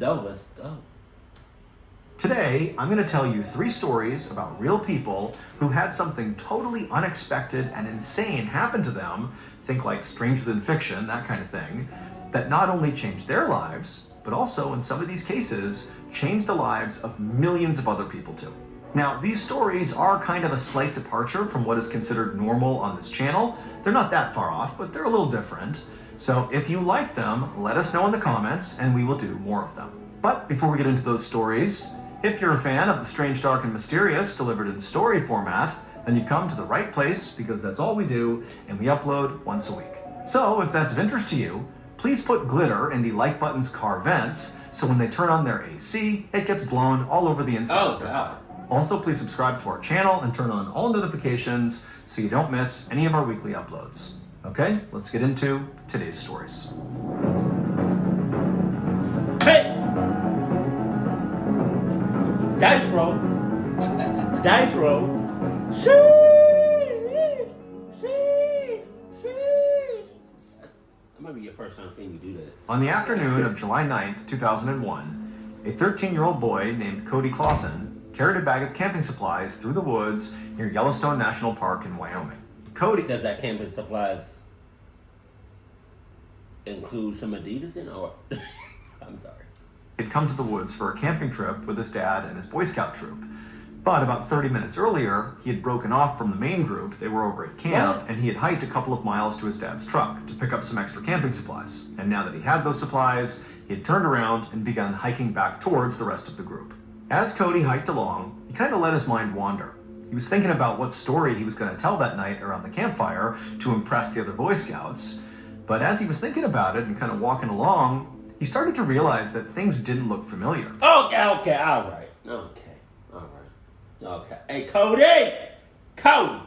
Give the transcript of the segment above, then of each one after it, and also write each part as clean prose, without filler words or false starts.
though. Let's go. Today, I'm going to tell you 3 stories about real people who had something totally unexpected and insane happen to them, think like stranger than fiction, that kind of thing, that not only changed their lives, but also in some of these cases, changed the lives of millions of other people too. Now, these stories are kind of a slight departure from what is considered normal on this channel. They're not that far off, but they're a little different. So if you like them, let us know in the comments and we will do more of them. But before we get into those stories, if you're a fan of the strange, dark, and mysterious delivered in story format, then you've come to the right place because that's all we do and we upload once a week. So if that's of interest to you, please put glitter in the like button's car vents so when they turn on their AC, it gets blown all over the inside. Oh, God. Also, please subscribe to our channel and turn on all notifications so you don't miss any of our weekly uploads. Okay, let's get into today's stories. Hey! Dice roll. Dice roll. Sheesh! Sheesh! Sheesh! That might be your first time seeing you do that. On the afternoon of July 9th, 2001, a 13-year-old boy named Cody Clausen carried a bag of camping supplies through the woods near Yellowstone National Park in Wyoming. Cody... Does that camping supplies include some Adidas in it, or... I'm sorry. He'd come to the woods for a camping trip with his dad and his Boy Scout troop. But about 30 minutes earlier, he had broken off from the main group. They were over at camp, and he had hiked a couple of miles to his dad's truck to pick up some extra camping supplies. And now that he had those supplies, he had turned around and begun hiking back towards the rest of the group. As Cody hiked along, he kind of let his mind wander. He was thinking about what story he was going to tell that night around the campfire to impress the other Boy Scouts. But as he was thinking about it and kind of walking along, he started to realize that things didn't look familiar. Okay, all right. Okay. Hey, Cody! Cody!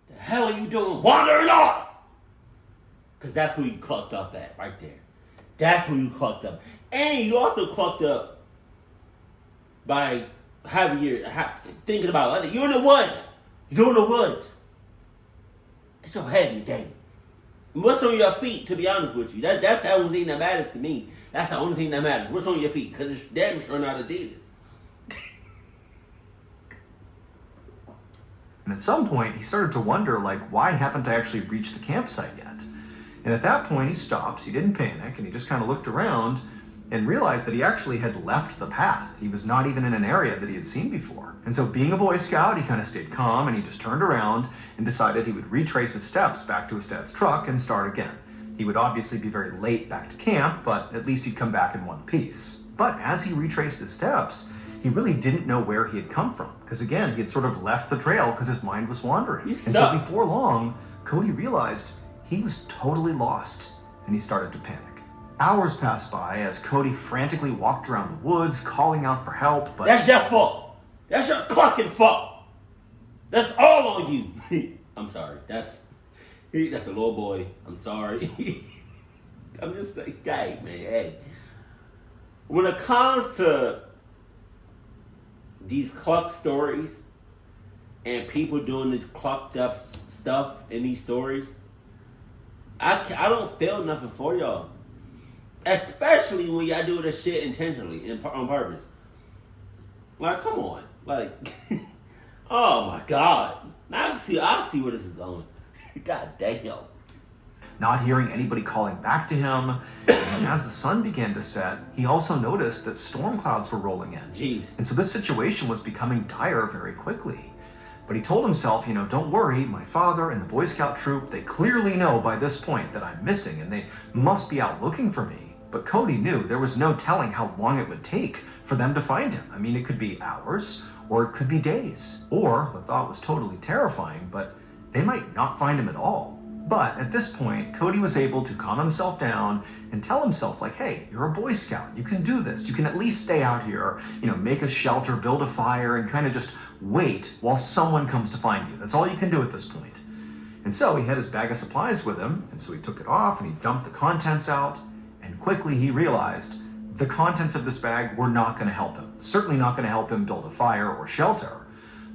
The hell are you doing wandering off? Because that's who you clucked up at, right there. That's who you clucked up. And you also clucked up by thinking about other. You're in the woods. Get your head in the game. What's on your feet, to be honest with you? That's the only thing that matters to me. That's the only thing that matters. What's on your feet? Because it's damn sure not Adidas. And at some point, he started to wonder, why haven't I actually reached the campsite yet? And at that point, he stopped. He didn't panic, and he just kind of looked around and realized that he actually had left the path. He was not even in an area that he had seen before. And so being a Boy Scout, he kind of stayed calm, and he just turned around and decided he would retrace his steps back to his dad's truck and start again. He would obviously be very late back to camp, but at least he'd come back in one piece. But as he retraced his steps, he really didn't know where he had come from. Because again, he had sort of left the trail because his mind was wandering. And so before long, Cody realized he was totally lost, and he started to panic. Hours passed by as Cody frantically walked around the woods, calling out for help, but... That's your fault. That's your clucking fault. That's all on you. I'm sorry. That's a little boy. I'm sorry. I'm just like, hey, man, hey. When it comes to these cluck stories and people doing this clucked up stuff in these stories, I don't feel nothing for y'all. Especially when y'all do this shit intentionally and on purpose. Like, come on. Like, oh my God. Now I see where this is going. God damn. Not hearing anybody calling back to him. And as the sun began to set, he also noticed that storm clouds were rolling in. Jeez. And so this situation was becoming dire very quickly. But he told himself, don't worry, my father and the Boy Scout troop, they clearly know by this point that I'm missing and they must be out looking for me. But Cody knew there was no telling how long it would take for them to find him. I mean, it could be hours or it could be days. Or, the thought was totally terrifying, but they might not find him at all. But at this point, Cody was able to calm himself down and tell himself, hey, you're a Boy Scout. You can do this. You can at least stay out here, make a shelter, build a fire, and kind of just wait while someone comes to find you. That's all you can do at this point. And so he had his bag of supplies with him, and so he took it off and he dumped the contents out, and quickly he realized the contents of this bag were not going to help him. Certainly not going to help him build a fire or shelter.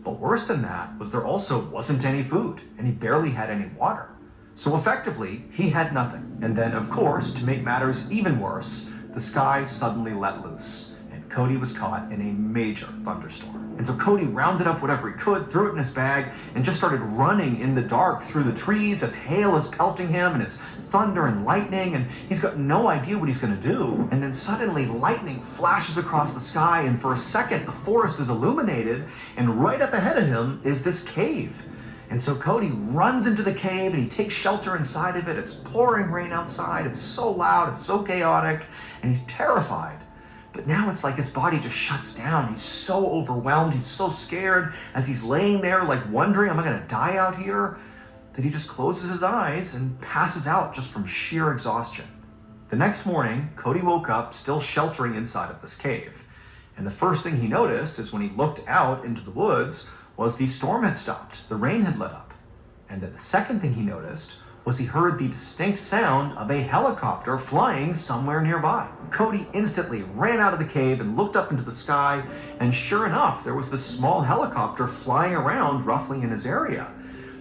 But worse than that was there also wasn't any food, and he barely had any water. So effectively, he had nothing. And then, of course, to make matters even worse, the the sky suddenly let loose, and Cody was caught in a major thunderstorm. And so Cody rounded up whatever he could, threw it in his bag, and just started running in the dark through the trees as hail is pelting him, and it's thunder and lightning, and he's got no idea what he's going to do. And then suddenly lightning flashes across the sky, and for a second the forest is illuminated, and right up ahead of him is this cave. And so Cody runs into the cave and he takes shelter inside of it. It's pouring rain outside. It's so loud. It's so chaotic. And he's terrified. But now it's like his body just shuts down. He's so overwhelmed. He's so scared as he's laying there like wondering, am I going to die out here? That he just closes his eyes and passes out just from sheer exhaustion. The next morning, Cody woke up still sheltering inside of this cave. And the first thing he noticed is when he looked out into the woods was the storm had stopped, the rain had let up. And then the second thing he noticed was he heard the distinct sound of a helicopter flying somewhere nearby. Cody instantly ran out of the cave and looked up into the sky, and sure enough, there was this small helicopter flying around roughly in his area.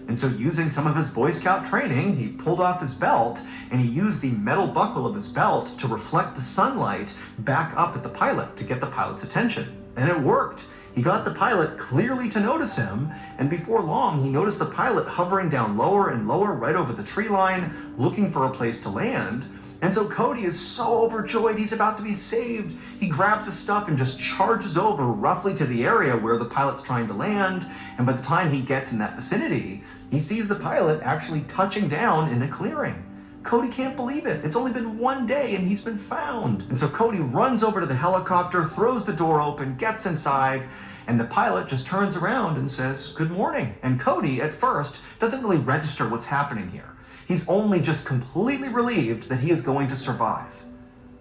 And so using some of his Boy Scout training, he pulled off his belt and he used the metal buckle of his belt to reflect the sunlight back up at the pilot to get the pilot's attention. And it worked. He got the pilot clearly to notice him, and before long, he noticed the pilot hovering down lower and lower right over the tree line, looking for a place to land. And so Cody is so overjoyed, he's about to be saved. He grabs his stuff and just charges over roughly to the area where the pilot's trying to land, and by the time he gets in that vicinity, he sees the pilot actually touching down in a clearing. Cody can't believe it. It's only been one day and he's been found. And so Cody runs over to the helicopter, throws the door open, gets inside, and the pilot just turns around and says, "Good morning." And Cody, at first, doesn't really register what's happening here. He's only just completely relieved that he is going to survive.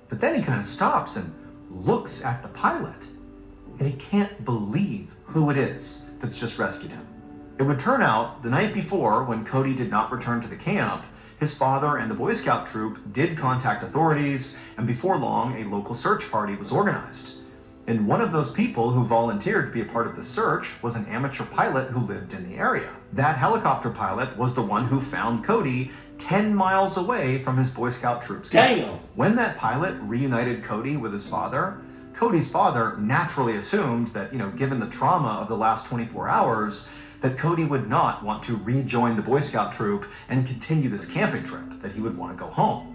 But then he kind of stops and looks at the pilot, and he can't believe who it is that's just rescued him. It would turn out the night before, when Cody did not return to the camp, his father and the Boy Scout troop did contact authorities, and before long, a local search party was organized. And one of those people who volunteered to be a part of the search was an amateur pilot who lived in the area. That helicopter pilot was the one who found Cody 10 miles away from his Boy Scout troop's camp. Damn! When that pilot reunited Cody with his father, Cody's father naturally assumed that, given the trauma of the last 24 hours, that Cody would not want to rejoin the Boy Scout troop and continue this camping trip, that he would want to go home.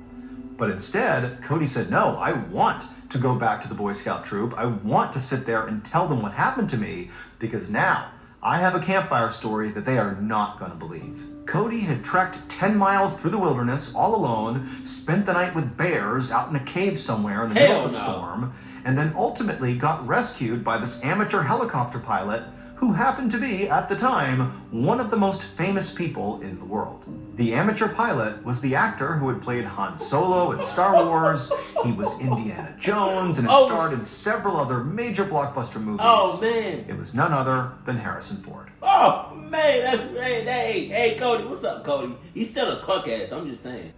But instead, Cody said, no, I want to go back to the Boy Scout troop. I want to sit there and tell them what happened to me, because now I have a campfire story that they are not going to believe. Cody had trekked 10 miles through the wilderness all alone, spent the night with bears out in a cave somewhere in the middle of the storm, and then ultimately got rescued by this amateur helicopter pilot who happened to be, at the time, one of the most famous people in the world. The amateur pilot was the actor who had played Han Solo in Star Wars. He was Indiana Jones and had starred in several other major blockbuster movies. Oh, man. It was none other than Harrison Ford. Oh, man, that's great. Hey, Cody, what's up, Cody? He's still a cuck ass, I'm just saying.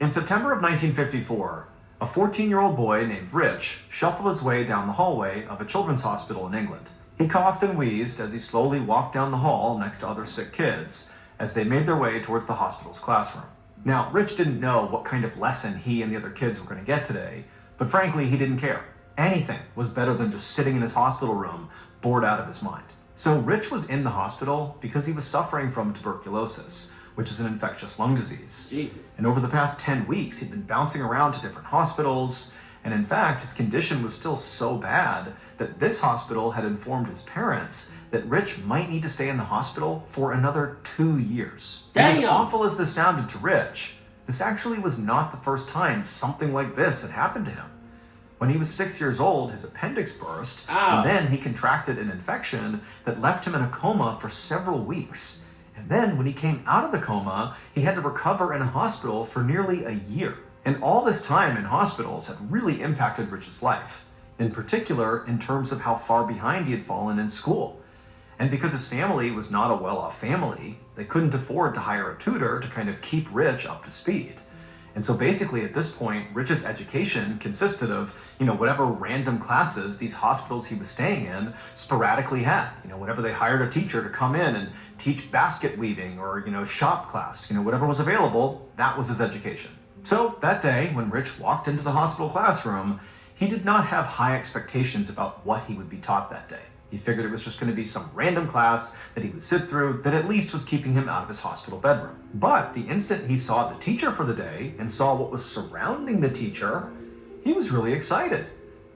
In September of 1954, a 14-year-old boy named Rich shuffled his way down the hallway of a children's hospital in England. He coughed and wheezed as he slowly walked down the hall next to other sick kids as they made their way towards the hospital's classroom. Now, Rich didn't know what kind of lesson he and the other kids were going to get today, but frankly, he didn't care. Anything was better than just sitting in his hospital room, bored out of his mind. So Rich was in the hospital because he was suffering from tuberculosis, which is an infectious lung disease. Jesus. And over the past 10 weeks, he'd been bouncing around to different hospitals, and in fact, his condition was still so bad that this hospital had informed his parents that Rich might need to stay in the hospital for another 2 years. Damn! As awful as this sounded to Rich, this actually was not the first time something like this had happened to him. When he was 6 years old, his appendix burst, and then he contracted an infection that left him in a coma for several weeks. And then when he came out of the coma, he had to recover in a hospital for nearly a year. And all this time in hospitals had really impacted Rich's life, in particular in terms of how far behind he had fallen in school. And because his family was not a well-off family, they couldn't afford to hire a tutor to kind of keep Rich up to speed. And so basically at this point, Rich's education consisted of, whatever random classes these hospitals he was staying in sporadically had. Whenever they hired a teacher to come in and teach basket weaving or, shop class, whatever was available, that was his education. So that day, when Rich walked into the hospital classroom, he did not have high expectations about what he would be taught that day. He figured it was just going to be some random class that he would sit through that at least was keeping him out of his hospital bedroom. But the instant he saw the teacher for the day and saw what was surrounding the teacher, he was really excited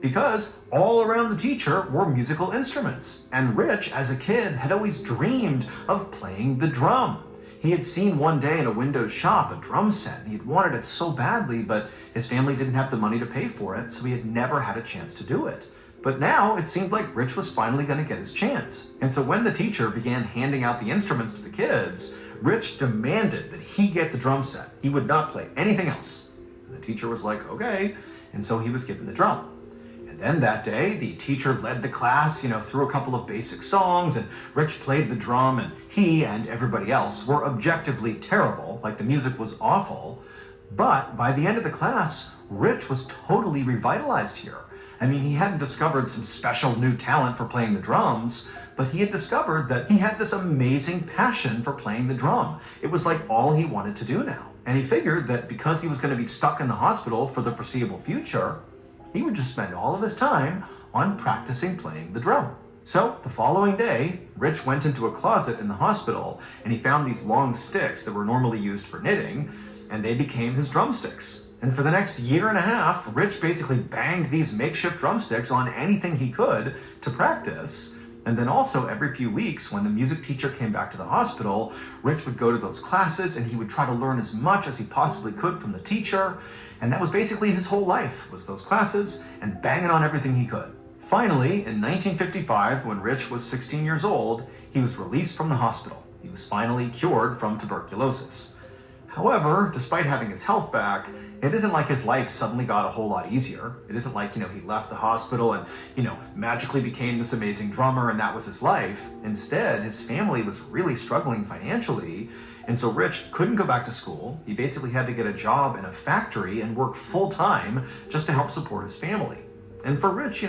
because all around the teacher were musical instruments. And Rich, as a kid, had always dreamed of playing the drum. He had seen one day in a window shop a drum set, and he had wanted it so badly, but his family didn't have the money to pay for it, so he had never had a chance to do it. But now it seemed like Rich was finally going to get his chance. And so when the teacher began handing out the instruments to the kids, Rich demanded that he get the drum set. He would not play anything else. And the teacher was like, okay. And so he was given the drum. And then that day, the teacher led the class, through a couple of basic songs, and Rich played the drum, and he and everybody else were objectively terrible, like the music was awful. But by the end of the class, Rich was totally revitalized here. I mean, he hadn't discovered some special new talent for playing the drums, but he had discovered that he had this amazing passion for playing the drum. It was like all he wanted to do now. And he figured that because he was going to be stuck in the hospital for the foreseeable future, he would just spend all of his time on practicing playing the drum. So the following day, Rich went into a closet in the hospital and he found these long sticks that were normally used for knitting, and they became his drumsticks. And for the next year and a half, Rich basically banged these makeshift drumsticks on anything he could to practice. And then also every few weeks, when the music teacher came back to the hospital, Rich would go to those classes and he would try to learn as much as he possibly could from the teacher. And that was basically his whole life, was those classes and banging on everything he could. Finally, in 1955, when Rich was 16 years old, he was released from the hospital. He was finally cured from tuberculosis. However, despite having his health back, it isn't like his life suddenly got a whole lot easier. It isn't like, he left the hospital and, magically became this amazing drummer and that was his life. Instead, his family was really struggling financially, and so Rich couldn't go back to school. He basically had to get a job in a factory and work full-time just to help support his family. And for Rich,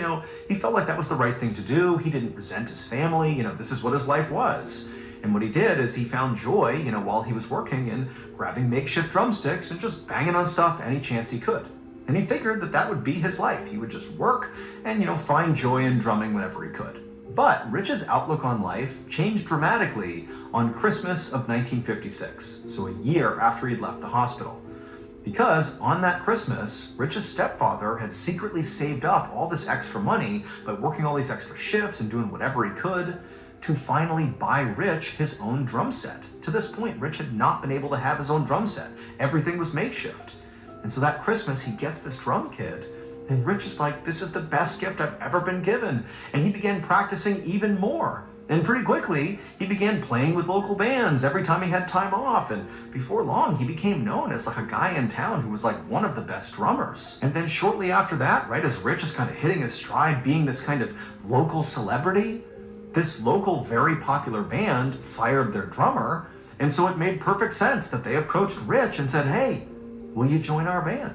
he felt like that was the right thing to do. He didn't resent his family. This is what his life was. And what he did is he found joy, while he was working in grabbing makeshift drumsticks and just banging on stuff any chance he could. And he figured that that would be his life. He would just work and, find joy in drumming whenever he could. But Rich's outlook on life changed dramatically on Christmas of 1956, so a year after he'd left the hospital. Because on that Christmas, Rich's stepfather had secretly saved up all this extra money by working all these extra shifts and doing whatever he could to finally buy Rich his own drum set. To this point, Rich had not been able to have his own drum set. Everything was makeshift. And so that Christmas, he gets this drum kit, and Rich is like, this is the best gift I've ever been given. And he began practicing even more. And pretty quickly, he began playing with local bands every time he had time off. And before long, he became known as like a guy in town who was like one of the best drummers. And then shortly after that, right as Rich is kind of hitting his stride, being this kind of local celebrity, this local, very popular band fired their drummer, and so it made perfect sense that they approached Rich and said, hey, will you join our band?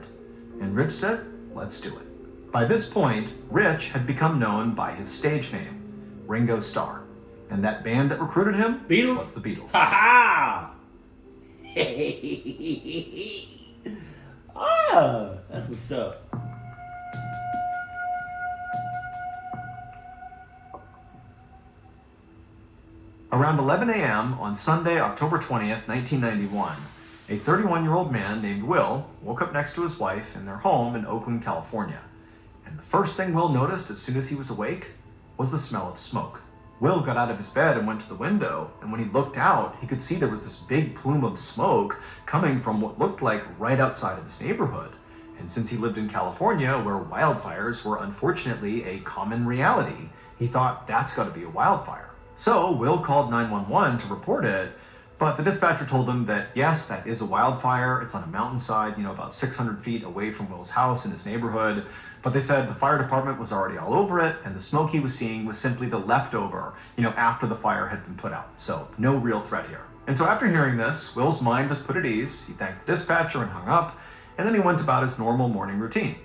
And Rich said, let's do it. By this point, Rich had become known by his stage name, Ringo Starr, and that band that recruited him Beatles? was the Beatles. Ha ha! That's what's up. Around 11 a.m. on Sunday, October 20th, 1991, a 31-year-old man named Will woke up next to his wife in their home in Oakland, California. And the first thing Will noticed as soon as he was awake was the smell of smoke. Will got out of his bed and went to the window, and when he looked out, he could see there was this big plume of smoke coming from what looked like right outside of his neighborhood. And since he lived in California, where wildfires were unfortunately a common reality, he thought that's got to be a wildfire. So Will called 911 to report it, but the dispatcher told him that yes, that is a wildfire. It's on a mountainside, about 600 feet away from Will's house in his neighborhood. But they said the fire department was already all over it, and the smoke he was seeing was simply the leftover, after the fire had been put out. So no real threat here. And so after hearing this, Will's mind was put at ease. He thanked the dispatcher and hung up. and then he went about his normal morning routine.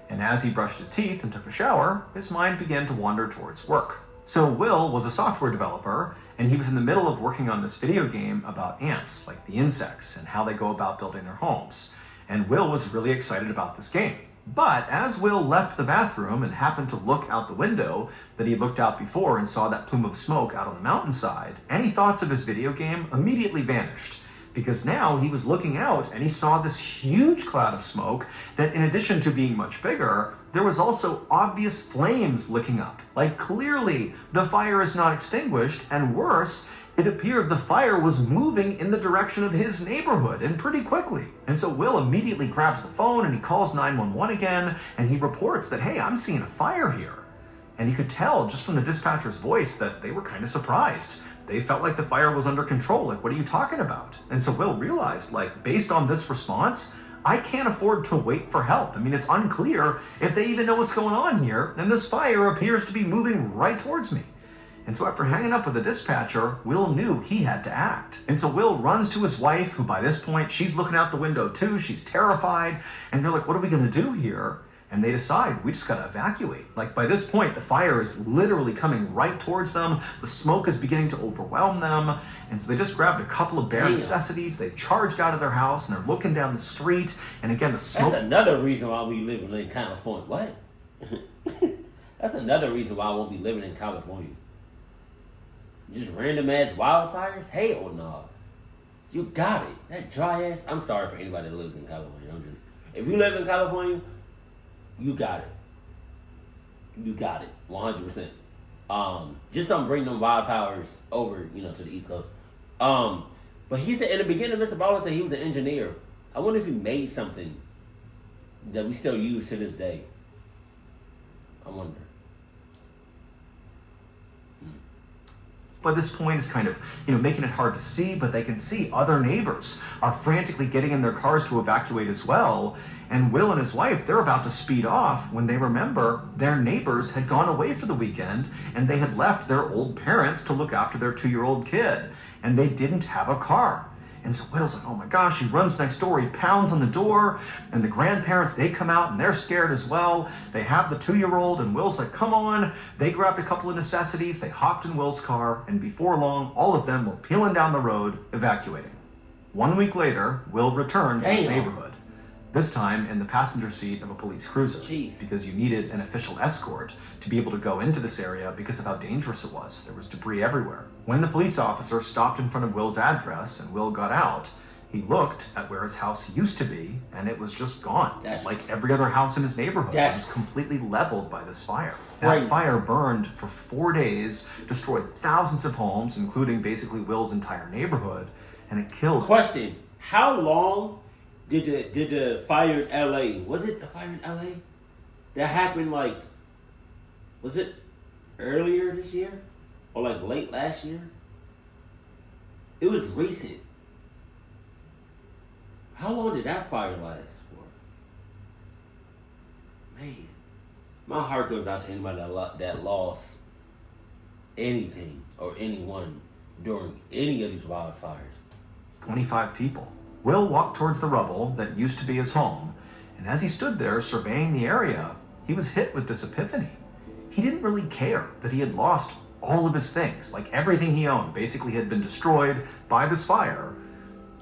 And as he brushed his teeth and took a shower, his mind began to wander towards work. So Will was a software developer, and he was in the middle of working on this video game about ants, like the insects, and how they go about building their homes. And Will was really excited about this game. But as Will left the bathroom and happened to look out the window that he looked out before and saw that plume of smoke out on the mountainside, any thoughts of his video game immediately vanished. Because now he was looking out and he saw this huge cloud of smoke that, in addition to being much bigger, there was also obvious flames licking up. Like, clearly the fire is not extinguished, and worse, it appeared the fire was moving in the direction of his neighborhood, and pretty quickly. And so Will immediately grabs the phone and he calls 911 again, and he reports that, hey, I'm seeing a fire here. And he could tell just from the dispatcher's voice that they were kind of surprised. They felt like the fire was under control. Like, what are you talking about? And so Will realized, like, based on this response, I can't afford to wait for help. I mean, it's unclear if they even know what's going on here, and this fire appears to be moving right towards me. And so after hanging up with the dispatcher, Will knew he had to act. And so Will runs to his wife, who by this point, she's looking out the window too. She's terrified. And they're like, what are we going to do here? And they decide, we just got to evacuate. Like, by this point, the fire is literally coming right towards them. The smoke is beginning to overwhelm them. And so they just grabbed a couple of bare necessities. They charged out of their house, and they're looking down the street. And again, the smoke... That's another reason why we live in California. What? That's another reason why I won't be living in California. Just random ass wildfires? Hell no. You got it. That dry ass... I'm sorry for anybody that lives in California. If you live in California... You got it. You got it. 100%. Just don't bring them wildfires over, to the East Coast. But he said in the beginning, Mr. Ballard said he was an engineer. I wonder if he made something that we still use to this day. I wonder. By this point, it's kind of, making it hard to see, but they can see other neighbors are frantically getting in their cars to evacuate as well. And Will and his wife, they're about to speed off when they remember their neighbors had gone away for the weekend and they had left their old parents to look after their 2-year-old kid. And they didn't have a car. And so Will's like, oh my gosh, he runs next door, he pounds on the door, and the grandparents, they come out and they're scared as well. They have the 2-year-old, and Will's like, come on. They grabbed a couple of necessities, they hopped in Will's car, and before long, all of them were peeling down the road, evacuating. 1 week later, Will returned to his neighborhood. This time in the passenger seat of a police cruiser. Jeez. Because you needed an official escort to be able to go into this area because of how dangerous it was. There was debris everywhere. When the police officer stopped in front of Will's address and Will got out, he looked at where his house used to be and it was just gone. Like every other house in his neighborhood. It was completely leveled by this fire. That fire burned for 4 days, destroyed thousands of homes, including basically Will's entire neighborhood, and it killed... Question, how long did the fire in LA, was it the fire in LA? That happened was it earlier this year? Or late last year? It was recent. How long did that fire last for? Man, my heart goes out to anybody that lost anything or anyone during any of these wildfires. 25 people. Will walked towards the rubble that used to be his home, and as he stood there surveying the area, he was hit with this epiphany. He didn't really care that he had lost all of his things, like everything he owned basically had been destroyed by this fire,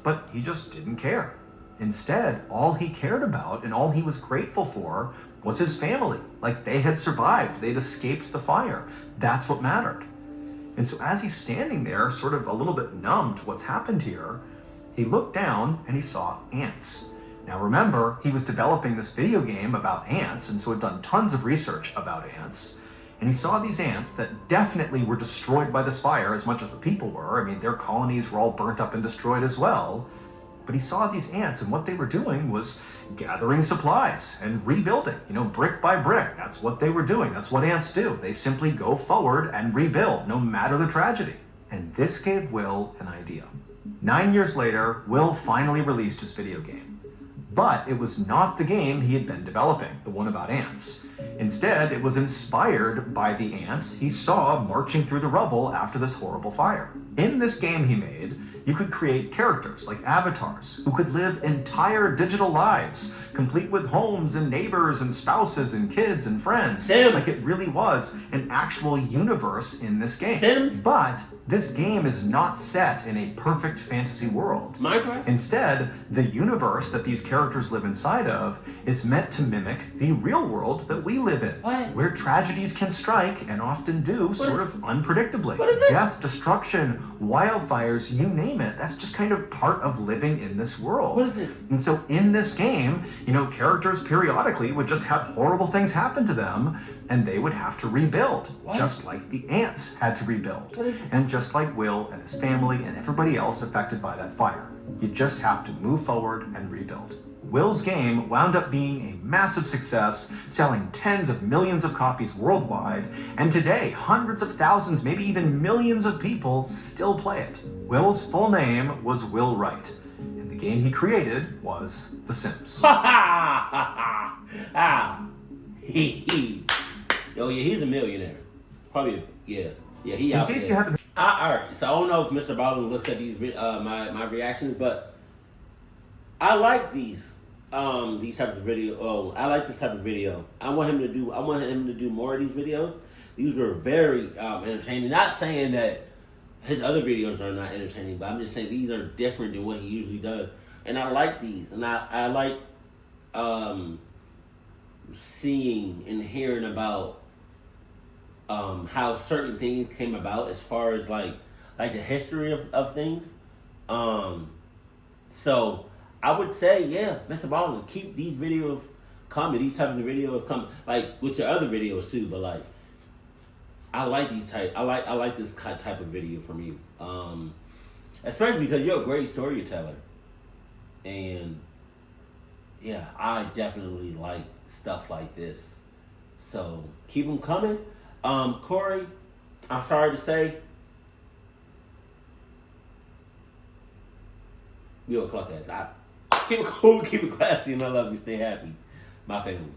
but he just didn't care. Instead, all he cared about and all he was grateful for was his family. Like, they had survived, they'd escaped the fire. That's what mattered. And so as he's standing there, sort of a little bit numb to what's happened here, he looked down and he saw ants. Now remember, he was developing this video game about ants, and so had done tons of research about ants. And he saw these ants that definitely were destroyed by this fire as much as the people were. I mean, their colonies were all burnt up and destroyed as well. But he saw these ants, and what they were doing was gathering supplies and rebuilding, brick by brick. That's what they were doing. That's what ants do. They simply go forward and rebuild, no matter the tragedy. And this gave Will an idea. 9 years later, Will finally released his video game. But it was not the game he had been developing, the one about ants. Instead, it was inspired by the ants he saw marching through the rubble after this horrible fire. In this game he made, You could create characters like avatars who could live entire digital lives, complete with homes and neighbors and spouses and kids and friends. Sims. Like it really was an actual universe in this game. Sims. But this game is not set in a perfect fantasy world. Minecraft? Instead, the universe that these characters live inside of is meant to mimic the real world that we live in. What? Where tragedies can strike, and often do, sort of unpredictably. What is this? Death, destruction, wildfires, you name it. That's just kind of part of living in this world. What is this? And so in this game, characters periodically would just have horrible things happen to them, and they would have to rebuild. What? Just like the ants had to rebuild. What is this? And just like Will and his family and everybody else affected by that fire. You just have to move forward and rebuild. Will's game wound up being a massive success, selling tens of millions of copies worldwide, and today hundreds of thousands, maybe even millions of people still play it. Will's full name was Will Wright, and the game he created was The Sims. Ha ha ha ha! Yo, yeah, he's a millionaire. Probably, yeah, he out In case there. you haven't All right, so I don't know if Mr. Baldwin looks at these my reactions, but I like these types of video. Oh, I like this type of video. I want him to do more of these videos. These were very entertaining. Not saying that his other videos are not entertaining, but I'm just saying these are different than what he usually does. And I like these, and I like seeing and hearing about how certain things came about as far as like the history of things. So I would say, yeah, Mr. Baldwin, keep these videos coming, these types of videos coming, like with your other videos too. But like, I like I like this type of video from you, especially because you're a great storyteller, and yeah, I definitely like stuff like this. So keep them coming. Corey, I'm sorry to say, you're a clock ass. I keep it cool, keep it classy, and I love you. Stay happy, my family.